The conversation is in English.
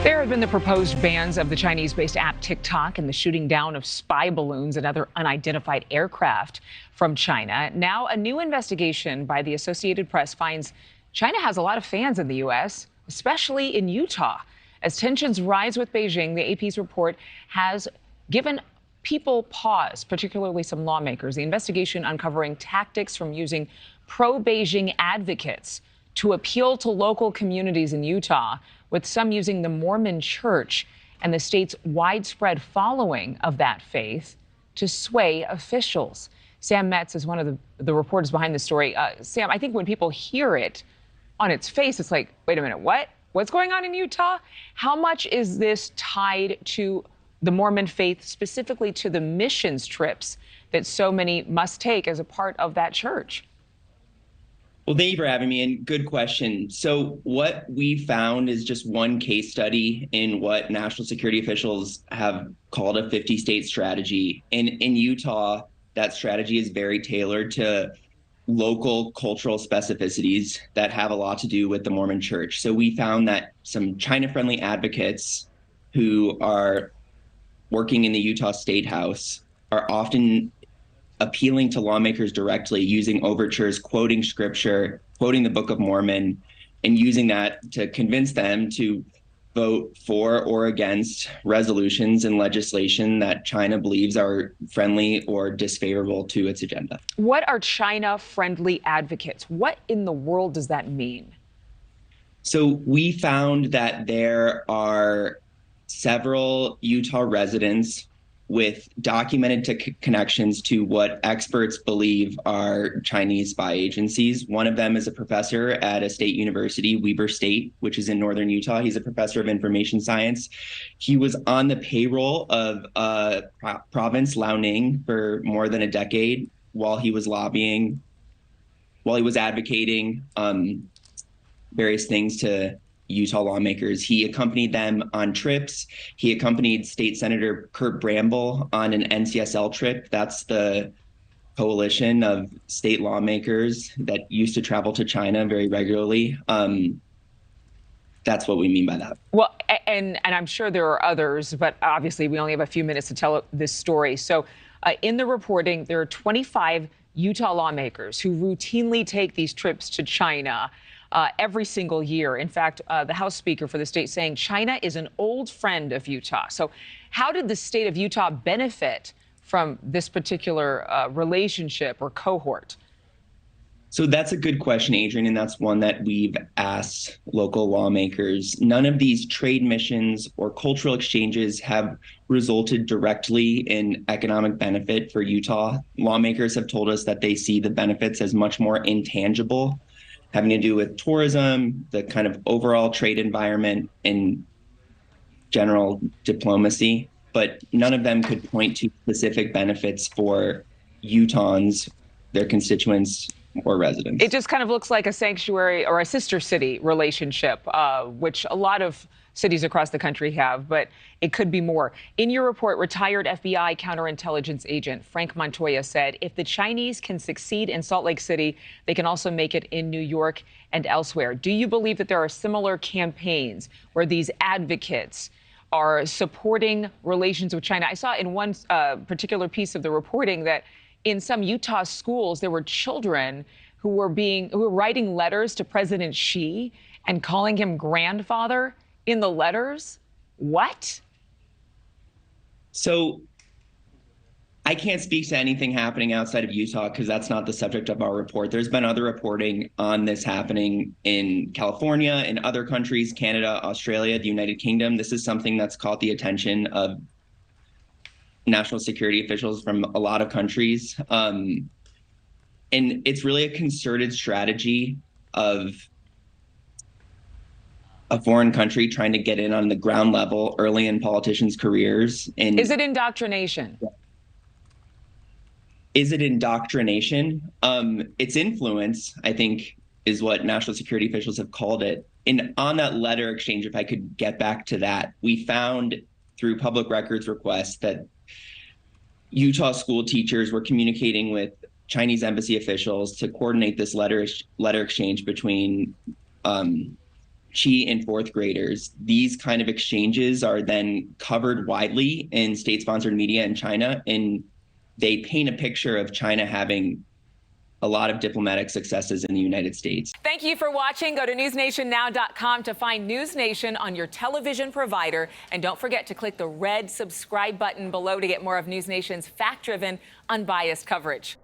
There have been the proposed bans of the Chinese-based app TikTok and the shooting down of spy balloons and other unidentified aircraft from China. Now, a new investigation by the Associated Press finds China has a lot of fans in the U.S., especially in Utah. As tensions rise with Beijing, the AP's report has given people pause, particularly some lawmakers. The investigation uncovering tactics from using pro-Beijing advocates to appeal to local communities in Utah, with some using the Mormon church and the state's widespread following of that faith to sway officials. Sam Metz is one of the reporters behind the story. Sam, I think when people hear it on its face, it's like, wait a minute, what? What's going on in Utah? How much is this tied to the Mormon faith, specifically to the missions trips that so many must take as a part of that church? Well, thank you for having me, and good question. So what we found is just one case study in what national security officials have called a 50-state strategy. And in Utah, that strategy is very tailored to local cultural specificities that have a lot to do with the Mormon church. So we found that some China-friendly advocates who are working in the Utah State House are often appealing to lawmakers directly, using overtures, quoting scripture, quoting the Book of Mormon, and using that to convince them to vote for or against resolutions and legislation that China believes are friendly or disfavorable to its agenda. What are China-friendly advocates? What in the world does that mean? So we found that there are several Utah residents with documented connections to what experts believe are Chinese spy agencies. One of them is a professor at a state university, Weber State, which is in northern Utah. He's a professor of information science. He was on the payroll of province Liaoning for more than a decade while he was lobbying, while he was advocating various things to Utah lawmakers. He accompanied them on trips. He accompanied State Senator Kurt Bramble on an NCSL trip. That's the coalition of state lawmakers that used to travel to China very regularly. That's what we mean by that. Well, and I'm sure there are others, but obviously we only have a few minutes to tell this story. So in the reporting, there are 25 Utah lawmakers who routinely take these trips to China every single year. In fact, the House Speaker for the state saying China is an old friend of Utah. So how did the state of Utah benefit from this particular relationship or cohort? So that's a good question, Adrienne, and that's one that we've asked local lawmakers. None of these trade missions or cultural exchanges have resulted directly in economic benefit for Utah. Lawmakers have told us that they see the benefits as much more intangible, having to do with tourism, the kind of overall trade environment, and general diplomacy. But none of them could point to specific benefits for Utahns, their constituents, or residents. It just kind of looks like a sanctuary or a sister city relationship, which a lot of cities across the country have, but it could be more. In your report, retired FBI counterintelligence agent Frank Montoya said if the Chinese can succeed in Salt Lake City, they can also make it in New York and elsewhere. Do you believe that there are similar campaigns where these advocates are supporting relations with China? I saw in one particular piece of the reporting that in some Utah schools, there were children who were writing letters to President Xi and calling him grandfather in the letters. What? So I can't speak to anything happening outside of Utah because that's not the subject of our report. There's been other reporting on this happening in California, in other countries, Canada, Australia, the United Kingdom. This is something that's caught the attention of national security officials from a lot of countries. And it's really a concerted strategy of a foreign country trying to get in on the ground level early in politicians' careers. And is it indoctrination? Is it indoctrination? It's influence, I think, is what national security officials have called it. And on that letter exchange, if I could get back to that, we found through public records requests that Utah school teachers were communicating with Chinese embassy officials to coordinate this letter exchange between Xi and fourth graders. These kind of exchanges are then covered widely in state-sponsored media in China, and they paint a picture of China having a lot of diplomatic successes in the United States. Thank you for watching. Go to newsnationnow.com to find NewsNation on your television provider. And don't forget to click the red subscribe button below to get more of NewsNation's fact-driven, unbiased coverage.